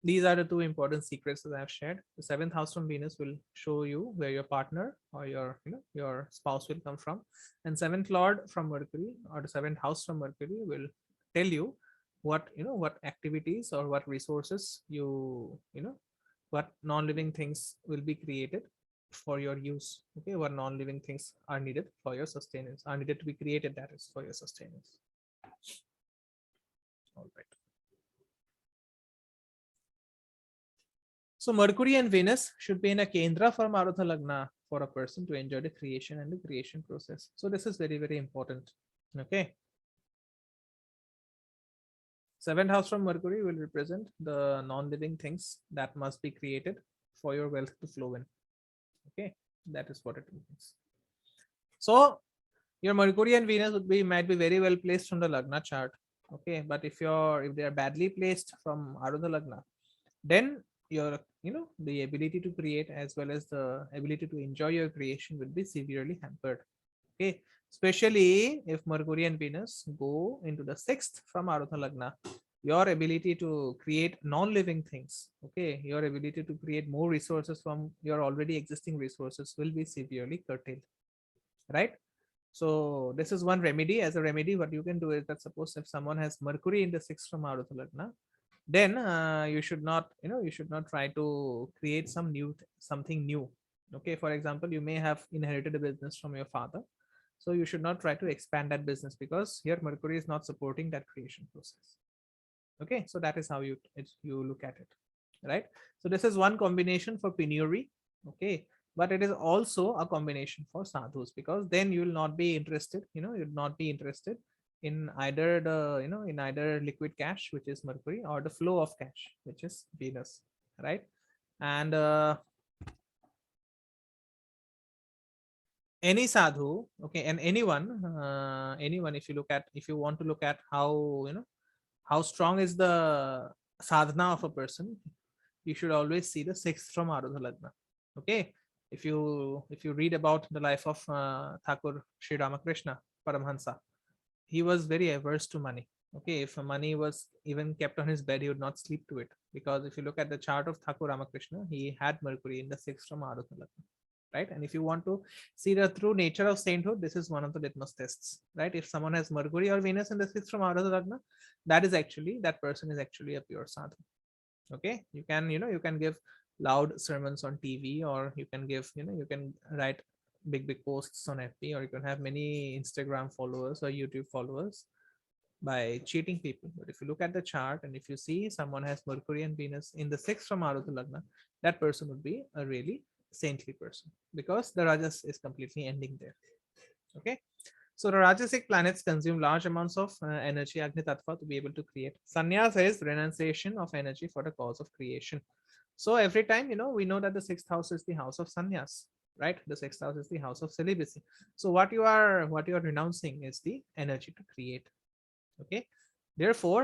these are the two important secrets that I've shared. The seventh house from Venus will show you where your partner or your spouse will come from, and seventh lord from Mercury, or the seventh house from Mercury, will tell you what what activities or what resources what non-living things will be created for your use. Okay, what non-living things are needed for your sustenance, are needed to be created, that is for your sustenance. All right. So Mercury and Venus should be in a Kendra for Marutha Lagna for a person to enjoy the creation and the creation process. So this is very, very important. Okay. Seventh house from Mercury will represent the non-living things that must be created for your wealth to flow in. Okay, that is what it means. So your Mercury and Venus might be very well placed from the Lagna chart. Okay, but if they are badly placed from Arudha Lagna, then your the ability to create as well as the ability to enjoy your creation will be severely hampered. Okay, especially if Mercury and Venus go into the sixth from Arudha Lagna, your ability to create non-living things, okay, your ability to create more resources from your already existing resources will be severely curtailed, right? So this is one remedy. As a remedy, what you can do is that, suppose if someone has Mercury in the sixth from Arudha Lagna, then you should not, you should not try to create something new. Okay, for example, you may have inherited a business from your father, so you should not try to expand that business, because here Mercury is not supporting that creation process. Okay, so that is how you look at it, right? So this is one combination for penury. Okay, but it is also a combination for sadhus, because then you will not be interested, you'll not be interested in either in either liquid cash, which is Mercury, or the flow of cash, which is Venus, right? And any sadhu, okay, and anyone, if you want to look at how, how strong is the sadhana of a person, you should always see the sixth from Arudha Lagna. Okay, if you read about the life of Thakur Sri Ramakrishna Paramhansa, he was very averse to money. Okay, if money was even kept on his bed, he would not sleep to it, because if you look at the chart of Thakur Ramakrishna, he had Mercury in the sixth from Arudha Lagna, right? And if you want to see the true nature of sainthood, this is one of the litmus tests, right? If someone has Mercury or Venus in the sixth from Arudha Lagna, that person is actually a pure sadhu. Okay, you can, you can give loud sermons on TV, or you can give, you can write big posts on FB, or you can have many Instagram followers or YouTube followers by cheating people. But if you look at the chart, and if you see someone has Mercury and Venus in the sixth from Arudha Lagna, that person would be a really saintly person, because the Rajas is completely ending there. Okay, so the Rajasic planets consume large amounts of energy, Agni Tattva, to be able to create. Sannyas is renunciation of energy for the cause of creation. So every time, we know that the sixth house is the house of sannyas, right? The sixth house is the house of celibacy. So what you are renouncing is the energy to create. Okay, therefore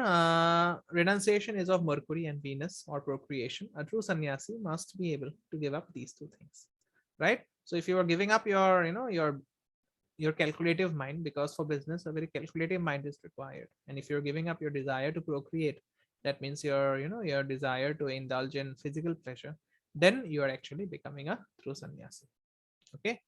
renunciation is of Mercury and Venus, or procreation. A true sannyasi must be able to give up these two things, right? So if you are giving up your, your calculative mind, because for business a very calculative mind is required, and if you're giving up your desire to procreate, that means your, your desire to indulge in physical pleasure, then you are actually becoming a true sannyasi. Okay,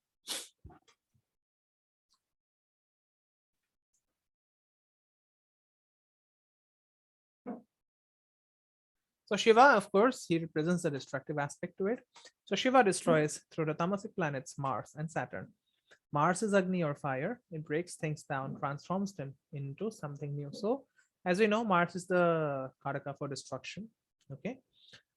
so Shiva, of course, he represents the destructive aspect to it. So Shiva destroys through the tamasic planets Mars and Saturn. Mars is Agni, or fire. It breaks things down, transforms them into something new. So as we know, Mars is the Karaka for destruction. Okay,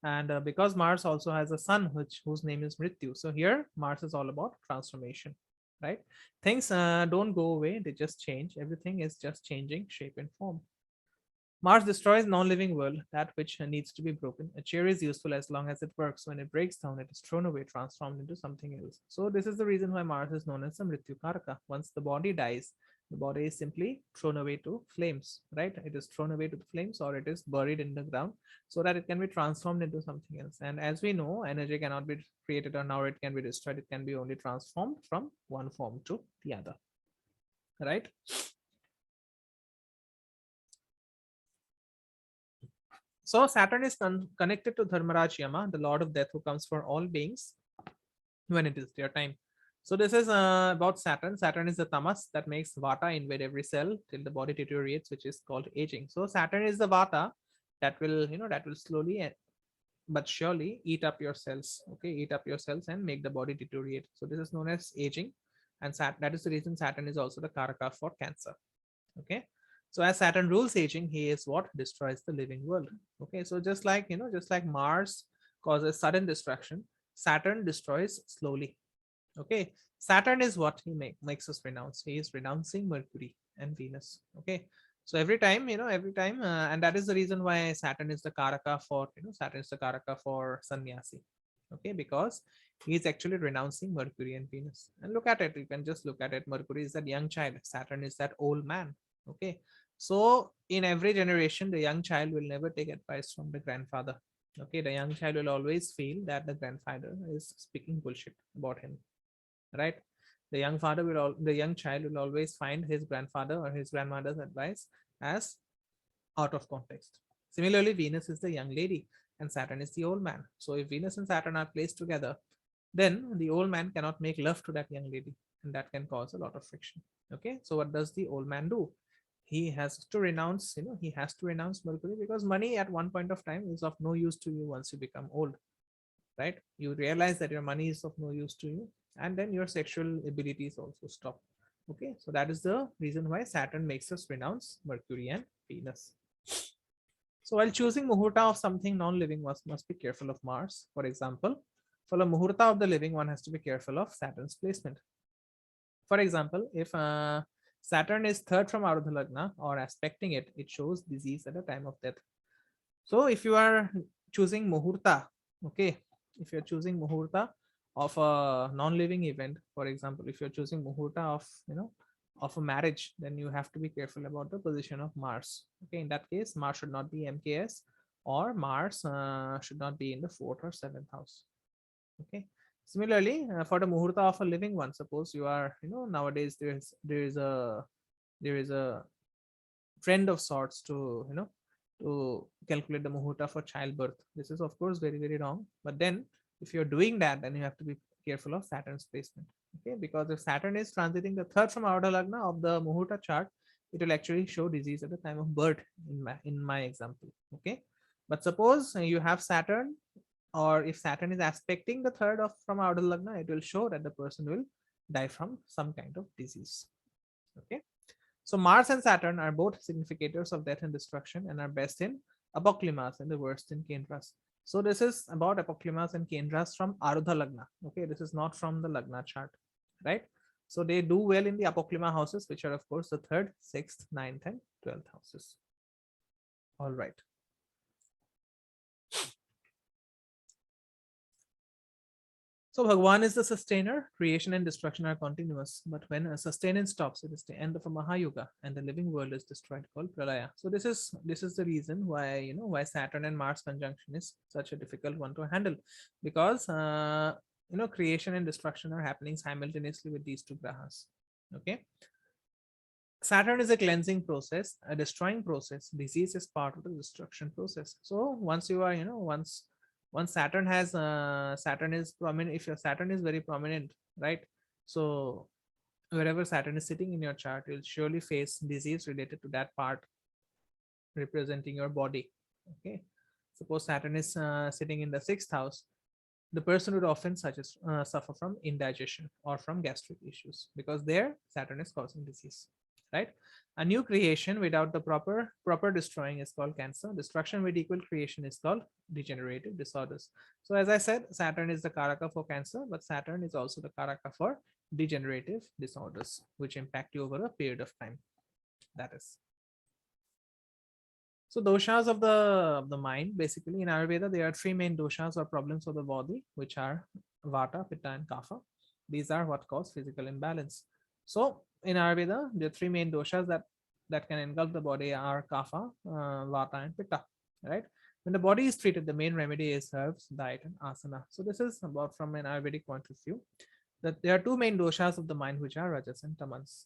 and because Mars also has a sun whose name is Mrityu, so here Mars is all about transformation, right? Things don't go away, they just change. Everything is just changing shape and form. Mars destroys non-living world, that which needs to be broken. A chair is useful as long as it works. When it breaks down, it is thrown away, transformed into something else. So this is the reason why Mars is known as the Mrityu Karaka. Once the body dies, the body is simply thrown away to flames, right? It is thrown away to the flames, or it is buried in the ground, so that it can be transformed into something else. And as we know, energy cannot be created, or now it can be destroyed. It can be only transformed from one form to the other, right? So Saturn is connected to Dharmaraj Yama, the lord of death, who comes for all beings when it is their time. So this is about Saturn. Saturn is the tamas that makes vata invade every cell till the body deteriorates, which is called aging. So Saturn is the vata that will, that will slowly but surely eat up your cells. Okay, eat up your cells and make the body deteriorate. So this is known as aging, and that is the reason Saturn is also the karaka for cancer. Okay, so as Saturn rules aging, he is what destroys the living world. Okay, so just like, just like Mars causes sudden destruction, Saturn destroys slowly. Okay, Saturn is what he makes us renounce. He is renouncing Mercury and Venus. Okay, so every time, and that is the reason why Saturn is the karaka for, Saturn is the karaka for sannyasi. Okay, because he is actually renouncing Mercury and Venus. And look at it, you can just look at it. Mercury is that young child, Saturn is that old man. Okay, so in every generation, the young child will never take advice from the grandfather. Okay, the young child will always feel that the grandfather is speaking bullshit about him, right? The young child will always find his grandfather or his grandmother's advice as out of context. Similarly, Venus is the young lady and Saturn is the old man. So if Venus and Saturn are placed together, then the old man cannot make love to that young lady, and that can cause a lot of friction. Okay, so what does the old man do? he has to renounce, he has to renounce Mercury, because money at one point of time is of no use to you once you become old, right? You realize that your money is of no use to you, and then your sexual abilities also stop. Okay, so that is the reason why Saturn makes us renounce Mercury and Venus. So while choosing muhurta of something non-living, must be careful of Mars. For example, for the muhurta of the living, one has to be careful of Saturn's placement. For example, if Saturn is third from Ardha Lagna or aspecting it, it shows disease at the time of death. So if you are choosing muhurta, okay, if you're choosing muhurta of a non-living event, for example, if you're choosing muhurta of, of a marriage, then you have to be careful about the position of Mars. Okay, in that case, Mars should not be MKS, or Mars should not be in the fourth or seventh house. Okay. Similarly, for the muhurta of a living one, suppose you are, nowadays there is a trend of sorts to, to calculate the muhurta for childbirth. This is of course very wrong. But then if you're doing that, then you have to be careful of Saturn's placement. Okay, because if Saturn is transiting the third from Ardha Lagna of the muhurta chart, it will actually show disease at the time of birth in my example. Okay, but suppose you have Saturn, or if Saturn is aspecting the third of from Ardha Lagna, it will show that the person will die from some kind of disease. Okay. So Mars and Saturn are both significators of death and destruction, and are best in apoklimas and the worst in kendras. So this is about apoklimas and kendras from Ardha Lagna. Okay, this is not from the Lagna chart, right? So they do well in the apoklima houses, which are of course the third, sixth, ninth, and 12th houses. All right. So Bhagwan is the sustainer. Creation and destruction are continuous, but when a sustenance stops, it is the end of a Mahayuga, and the living world is destroyed, called Pralaya. So this is the reason why why Saturn and Mars conjunction is such a difficult one to handle, because creation and destruction are happening simultaneously with these two grahas. Okay. Saturn is a cleansing process, a destroying process. Disease is part of the destruction process. So once you are, once Saturn has Saturn is prominent, if your Saturn is very prominent, right? So wherever Saturn is sitting in your chart, you'll surely face disease related to that part representing your body. Okay, suppose Saturn is sitting in the sixth house, the person would often suffer from indigestion or from gastric issues, because there Saturn is causing disease, right? A new creation without the proper destroying is called cancer. Destruction with equal creation is called degenerative disorders. So as I said, Saturn is the karaka for cancer, but Saturn is also the karaka for degenerative disorders, which impact you over a period of time. That is. So doshas of the mind, basically in Ayurveda, there are three main doshas or problems of the body, which are Vata, Pitta, and Kapha. These are what cause physical imbalance. So in Ayurveda, the three main doshas that can engulf the body are Kapha, Vata, and Pitta, right? When the body is treated, the main remedy is herbs, diet, and asana. So this is about from an Ayurvedic point of view, that there are two main doshas of the mind, which are Rajas and Tamas.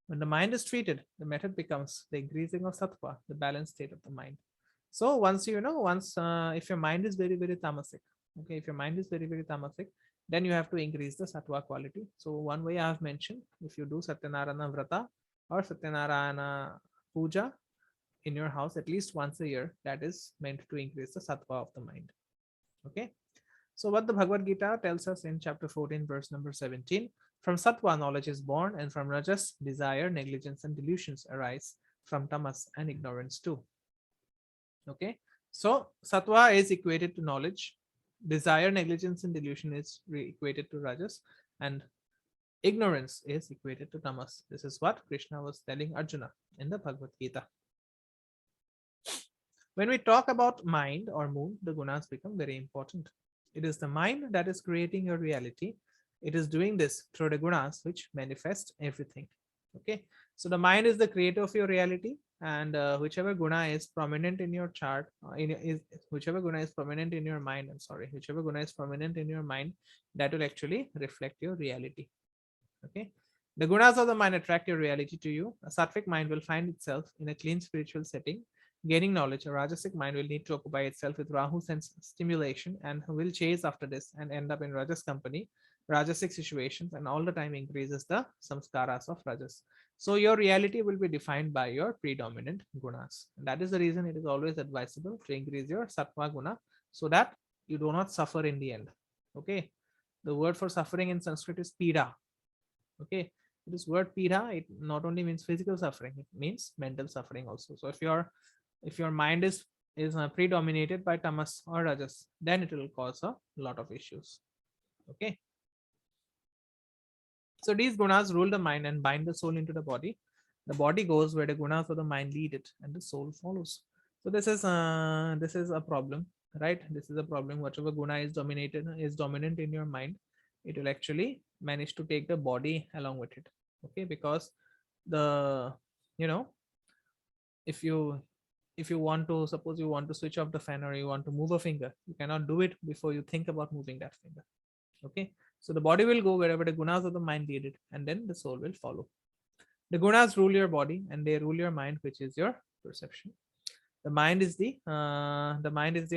When the mind is treated, the method becomes the increasing of sattva, the balanced state of the mind. So once if your mind is very tamasic, okay, if your mind is very tamasic, then you have to increase the sattva quality. So one way I have mentioned, if you do Satyanarayana Vrata or Satyanarayana Puja in your house at least once a year, that is meant to increase the sattva of the mind. Okay. So what the Bhagavad Gita tells us in chapter 14, verse number 17, from sattva knowledge is born, and from rajas desire, negligence, and delusions arise, from tamas and ignorance too. Okay, so sattva is equated to knowledge, desire, negligence, and delusion is equated to rajas, and ignorance is equated to tamas. This is what Krishna was telling Arjuna in the Bhagavad Gita. When we talk about mind or moon, the gunas become very important. It is the mind that is creating your reality. It is doing this through the gunas, which manifest everything. Okay, so the mind is the creator of your reality, and whichever guna is prominent in your chart, whichever guna is prominent in your mind, whichever guna is prominent in your mind, that will actually reflect your reality. Okay, the gunas of the mind attract your reality to you. A sattvic mind will find itself in a clean spiritual setting, gaining knowledge. A rajasic mind will need to occupy itself with Rahu sense stimulation and will chase after this and end up in Rajas company, Rajasic situations, and all the time increases the samskaras of Rajas. So your reality will be defined by your predominant gunas. And that is the reason it is always advisable to increase your sattva guna so that you do not suffer in the end. Okay. The word for suffering in Sanskrit is pida. Okay. This word pida, it not only means physical suffering, it means mental suffering also. So if your mind is predominated by tamas or rajas, then it will cause a lot of issues. Okay. So these gunas rule the mind and bind the soul into the body. The body goes where the gunas of the mind lead it, and the soul follows. So this is a problem, right? This is a problem. Whatever guna is dominant in your mind, it will actually manage to take the body along with it. Okay, because the you know if you want to, suppose you want to switch off the fan or you want to move a finger, you cannot do it before you think about moving that finger. Okay, so the body will go wherever the gunas of the mind lead it, and then the soul will follow. The gunas rule your body and they rule your mind, which is your perception. The mind is the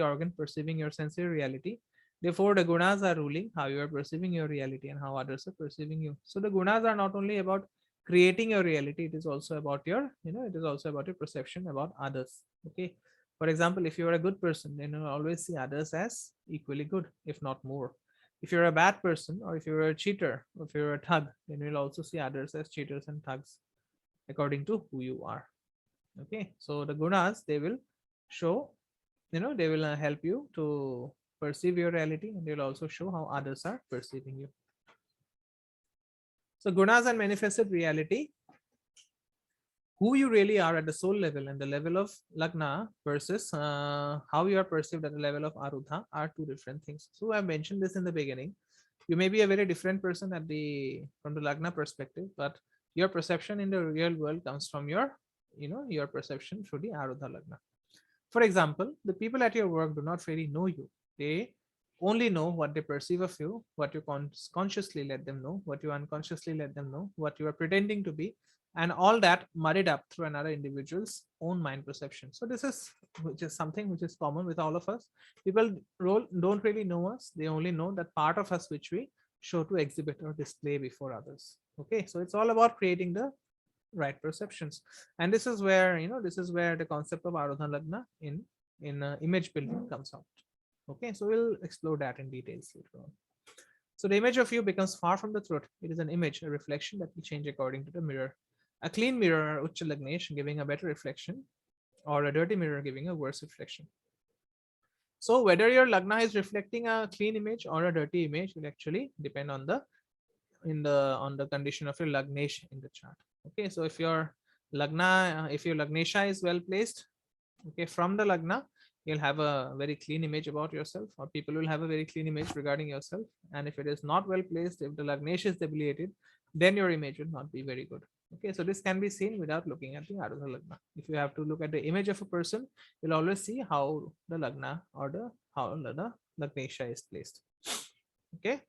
organ perceiving your sensory reality. Therefore, the gunas are ruling how you are perceiving your reality and how others are perceiving you. So the gunas are not only about creating your reality, it is also about your, it is also about your perception about others. Okay. For example, if you are a good person, then you always see others as equally good, if not more. If you're a bad person, or if you're a cheater, or if you're a thug, then you'll also see others as cheaters and thugs according to who you are. Okay, so the gunas, they will show, they will help you to perceive your reality, and they'll also show how others are perceiving you. So gunas and manifested reality, who you really are at the soul level and the level of lagna versus how you are perceived at the level of arudha are two different things. So I mentioned this in the beginning. You may be a very different person from the lagna perspective, but your perception in the real world comes from your your perception through the arudha lagna. For example, the people at your work do not really know you. They only know what they perceive of you, what you consciously let them know, what you unconsciously let them know, what you are pretending to be, and all that muddied up through another individual's own mind perception. So this is something which is common with all of us. People don't really know us. They only know that part of us which we show to exhibit or display before others. Okay, so it's all about creating the right perceptions, and this is where the concept of arudha lagna in image building comes out. Okay, so we'll explore that in details later on. So the image of you becomes far from the truth. It is an image, a reflection that will change according to the mirror. A clean mirror, Ucha Lagnesh, giving a better reflection, or a dirty mirror giving a worse reflection. So whether your lagna is reflecting a clean image or a dirty image will actually depend on the condition of your lagnesh in the chart. Okay, so if your lagnesha is well placed, okay, from the lagna, you'll have a very clean image about yourself, or people will have a very clean image regarding yourself. And if it is not well placed, if the lagnesh is debilitated, then your image will not be very good. Okay, so this can be seen without looking at the arudha lagna. If you have to look at the image of a person, you'll always see how the lagna or how the lagnesha is placed. Okay.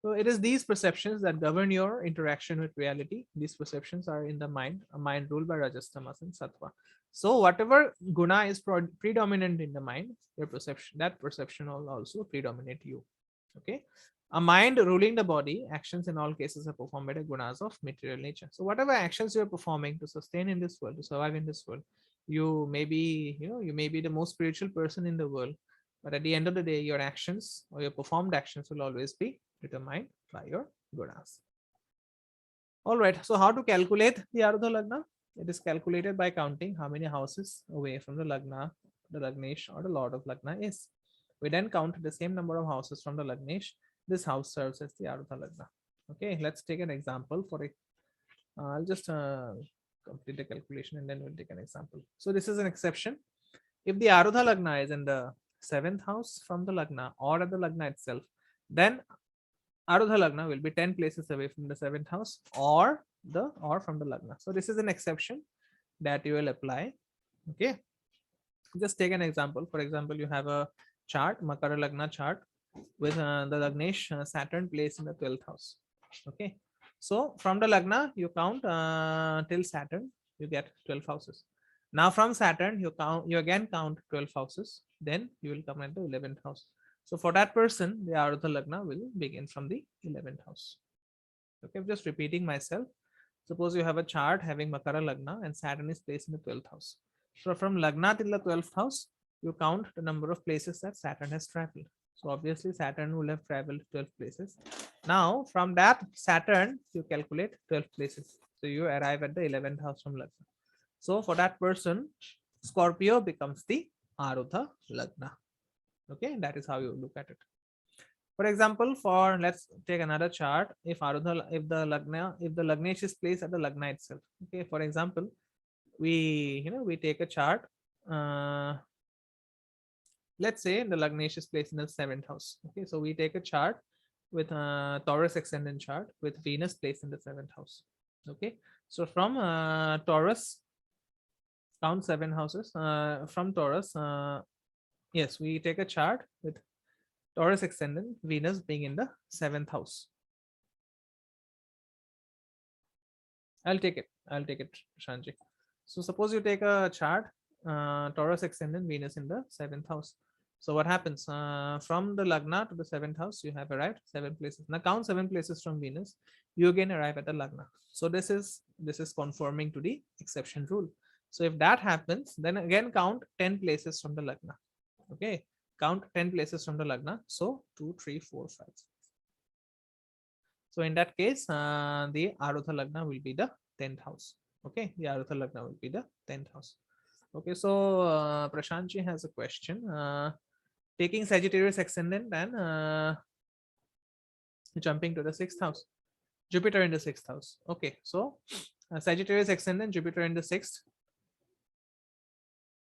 So it is these perceptions that govern your interaction with reality. These perceptions are in the mind, a mind ruled by Rajas, Tamas, and Sattva. So whatever guna is predominant in the mind, that perception will also predominate you. Okay. A mind ruling the body, actions in all cases are performed by the gunas of material nature. So whatever actions you are performing to sustain in this world, to survive in this world, you may be the most spiritual person in the world, but at the end of the day, your actions or your performed actions will always be determined by your gunas. All right. So how to calculate the arudha lagna? It is calculated by counting how many houses away from the lagna, the lagnesh, or the lord of lagna is. We then count the same number of houses from the lagnesh. This house serves as the arudha lagna. Okay, let's take an example for it. I'll just complete the calculation and then we'll take an example. So this is an exception. If the arudha lagna is in the 7th house from the lagna or at the lagna itself, then arudha lagna will be 10 places away from the 7th house or from the lagna. So this is an exception that you will apply. Okay, just take an example. For example, you have a chart, Makara lagna chart, with the lagnesh Saturn placed in the 12th house. Okay, so from the lagna you count till Saturn, you get 12 houses. Now from Saturn you again count 12 houses, then you will come at the 11th house. So for that person, the arudha lagna will begin from the 11th house. Okay, I'm just repeating myself. Suppose you have a chart having Makara Lagna and Saturn is placed in the 12th house. So from Lagna till the 12th house, you count the number of places that Saturn has traveled. So obviously Saturn will have traveled 12 places. Now from that Saturn, you calculate 12 places. So you arrive at the 11th house from Lagna. So for that person, Scorpio becomes the Arudha Lagna. Okay, that is how you look at it. For example, for let's take another chart. If the Lagnesh is placed at the Lagna itself. Okay, for example, we take a chart. Let's say the Lagnesh is placed in the 7th house. Okay, so we take a chart with a Taurus ascendant chart with Venus placed in the 7th house. Okay, so from Taurus, count 7 houses. From Taurus, yes, we take a chart with Taurus ascendant, Venus being in the 7th house. I'll take it, Shanji. So suppose you take a chart, Taurus ascendant, Venus in the 7th house. So what happens? From the Lagna to the 7th house, you have arrived 7 places. Now count 7 places from Venus. You again arrive at the Lagna. So this is conforming to the exception rule. So if that happens, then again count 10 places from the Lagna. Okay, count 10 places from the Lagna. So 2, 3, 4, 5. So in that case, the Arudha Lagna will be the 10th house. Okay, the Arudha Lagna will be the 10th house. Okay, so Prashantji has a question. Taking Sagittarius ascendant and jumping to the 6th house. Jupiter in the 6th house. Okay, so Sagittarius ascendant, Jupiter in the 6th.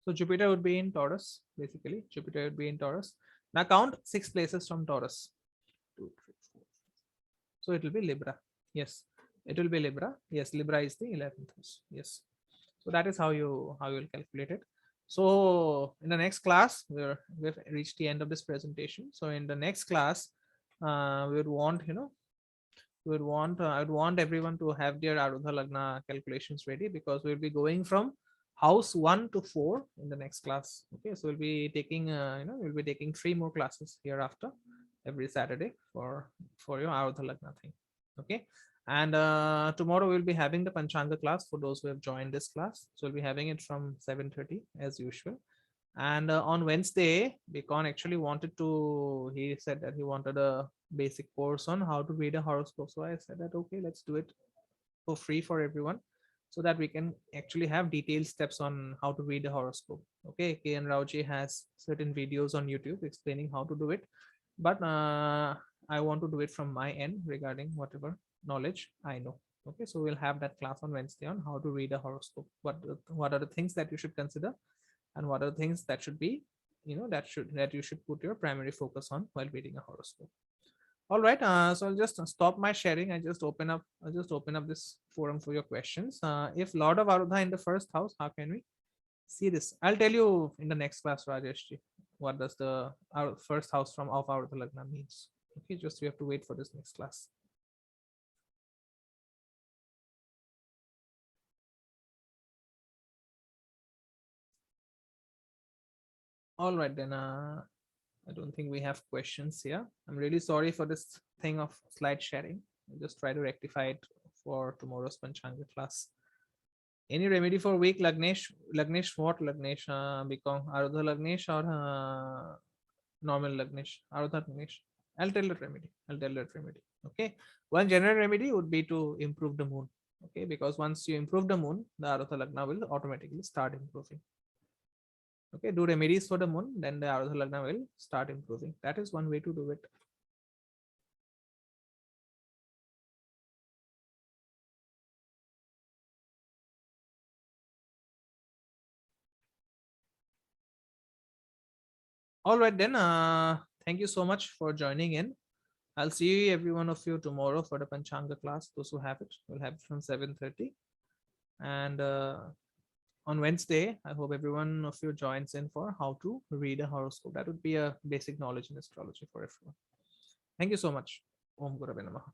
So Jupiter would be in Taurus, basically. Jupiter would be in Taurus. Now count 6 places from Taurus. 2, 3, 4. So it will be Libra. Yes, it will be Libra. Yes, Libra is the 11th house. Yes. So that is how you will calculate it. So in the next class, we've reached the end of this presentation. So in the next class, we would want, I would want everyone to have their Arudha Lagna calculations ready, because we'll be going from house 1 to 4 in the next class. Okay, so we'll be taking we'll be taking 3 more classes hereafter every Saturday for your Arudha Lagna thing. Okay, and tomorrow we'll be having the Panchanga class for those who have joined this class. So we'll be having it from 7:30 as usual. And on Wednesday, Bicon actually he said that he wanted a basic course on how to read a horoscope. So I said that, okay, let's do it for free for everyone, so that we can actually have detailed steps on how to read a horoscope. Okay, KN Raoji has certain videos on YouTube explaining how to do it, but I want to do it from my end regarding whatever knowledge I know. Okay, so we'll have that class on Wednesday on how to read a horoscope. What are the things that you should consider, and what are the things that should be, that you should put your primary focus on while reading a horoscope. All right, so I'll just stop my sharing. I'll just open up this forum for your questions. If Lord of Arudha in the 1st house, how can we see this? I'll tell you in the next class, Rajeshji, what does the 1st house of Arudha Lagna means. Okay, just we have to wait for this next class. All right, then I don't think we have questions here. I'm really sorry for this thing of slide sharing. I'll just try to rectify it for tomorrow's Panchanga class. Any remedy for weak Lagnesh? Lagnesh what? Lagnesh become Arudha Lagnesh or normal Lagnesh? Arudha Lagnesh. I'll tell that remedy. Okay. One general remedy would be to improve the moon. Okay, because once you improve the moon, the Arudha Lagna will automatically start improving. Okay, do remedies for the moon, then the Arudha Lagna will start improving. That is one way to do it. All right, then thank you so much for joining in. I'll see every one of you tomorrow for the Panchanga class. Those who have it will have it from 7:30. And on Wednesday, I hope every one of you joins in for how to read a horoscope. That would be a basic knowledge in astrology for everyone. Thank you so much. Om Gurave Namaha.